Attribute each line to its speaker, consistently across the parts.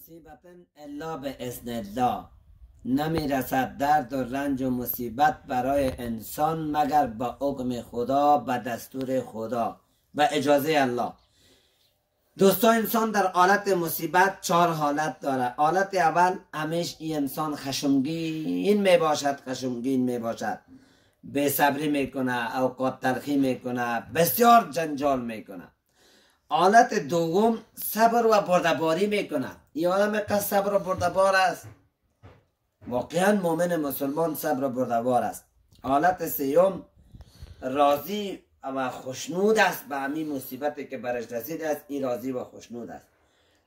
Speaker 1: مصیبت الا به اذن الله، نمیرسد درد و رنج و مصیبت برای انسان مگر با حکم خدا، به دستور خدا و اجازه الله. دوستا، انسان در حالت مصیبت 4 حالت داره. حالت اول همیشه این انسان خشمگین می باشد، بے صبری میکنه، اوقات تلخی میکنه، بسیار جنجال میکنه. حالت دوم صبر و بردباری میکنه. این آدم که صبر و بردبار است، واقعا مؤمن مسلمان صبر و بردبار است. حالت سوم راضی و خوشنود است به همین مصیبتی که برش رسیده است، این راضی و خوشنود است.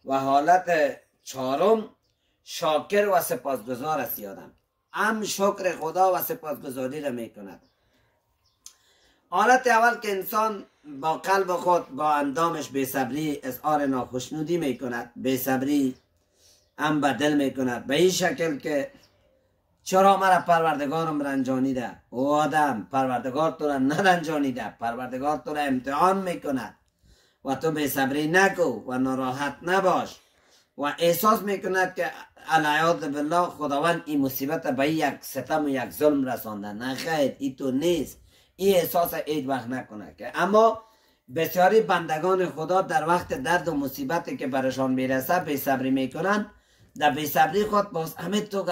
Speaker 1: و حالت چهارم شاکر و سپاسگزار است. آدم هم شکر خدا و سپاسگزاری را میکند. حالت اول که انسان با قلب خود با اندامش بے صبری اظهار ناخشنودی میکند، بے صبری هم به دل میکند به این شکل که چرا مرا پروردگارم رنجانیده. او آدم، پروردگار تو را نرنجانیده، پروردگار تو را امتحان میکند و تو بے صبری نکو و ناراحت نباش و احساس میکند که العیاذ بالله خداوند این مصیبت به یک ستم و یک ظلم رسانده. نه خیر، این تو نیست. این احساس هیچ وقت نکنه که. اما بسیاری بندگان خدا در وقت درد و مصیبتی که برشان میرسه بے صبری میکنن. در بے صبری خود باز همه تو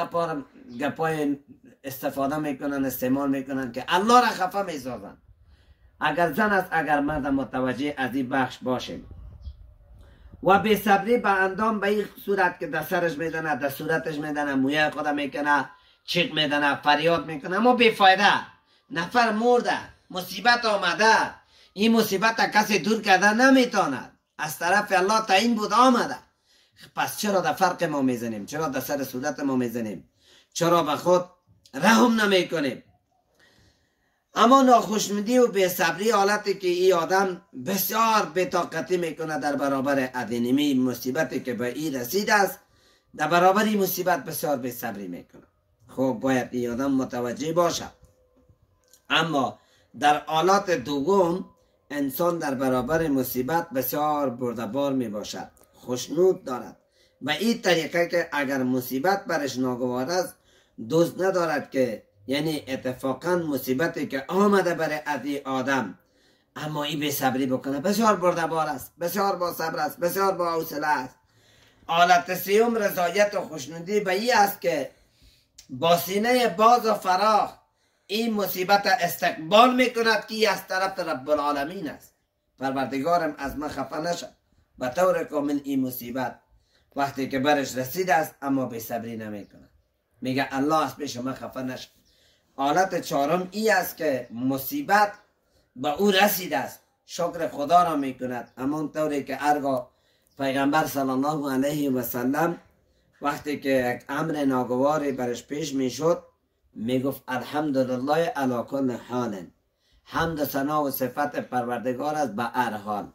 Speaker 1: گپای استفاده میکنن، استعمال میکنن که الله را خفه میسازن. اگر زن است اگر مرد متوجه از این بخش باشیم. و بے صبری به اندام به این صورت که در سرش میدنه، در صورتش میدنه، مویه خود میکنه، چیق میدنه، فریاد میکنه، اما بیفایده. نفر مرده، مصیبت آمده، این مصیبت کسی دور کرده نمیتاند، از طرف الله تعیین بود آمده. پس چرا در فرق ما میزنیم؟ چرا در سر صورت ما میزنیم؟ چرا به خود رحم نمی کنیم؟ اما ناخشنودی و بے صبری حالتی که این آدم بسیار بی‌طاقتی میکنه در برابر ادینمی مصیبتی که به این رسیده است. در برابر این مصیبت بسیار بے صبری میکنه. خب باید این آدم متوجه باشه. اما در حالات دوم انسان در برابر مصیبت بسیار بردبار می باشد، خوشنود دارد. و این طریقه که اگر مصیبت برش ناگوار است دوست ندارد که، یعنی اتفاقا مصیبتی که آمده برای ادی آدم اما این بے صبری بکنه، بسیار بردبار است، بسیار با صبر است، بسیار با حوصله است. حالت سوم رضایت و خوشنودی به این است که با سینه باز و فراخ این مصیبت استقبال میکند که از طرف رب العالمین است. پروردگارم از من خفه نشد به طور کامل. این مصیبت وقتی که برش رسیده است اما بے صبری نمیکند، میگه الله از پیش من خفه نشد. حالت چهارم این است که مصیبت به او رسیده است، شکر خدا را میکند، اما طوری که هرگاه پیغمبر صلی الله علیه و سلم وقتی که یک امر ناگواری برش پیش میشد میگفت الحمدلله علی کل حال، حمد و ثنا و صفت پروردگار است به هر حال.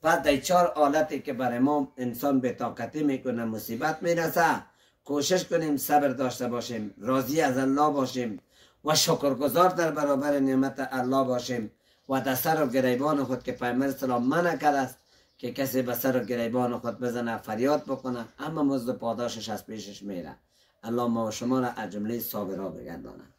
Speaker 1: پس در 4 حالتی که برای ما انسان بی‌طاقتی میکنه، مصیبت میرسه، کوشش کنیم صبر داشته باشیم، راضی از الله باشیم و شکرگزار در برابر نعمت الله باشیم و در سر و گریبان خود که پیامبر سلام منع کرده است که کسی به سر و گریبان خود بزنه، فریاد بکنه، اما مزد پاداشش از پیشش میره. الله ما و شما را از جمله صابرها بگرداند.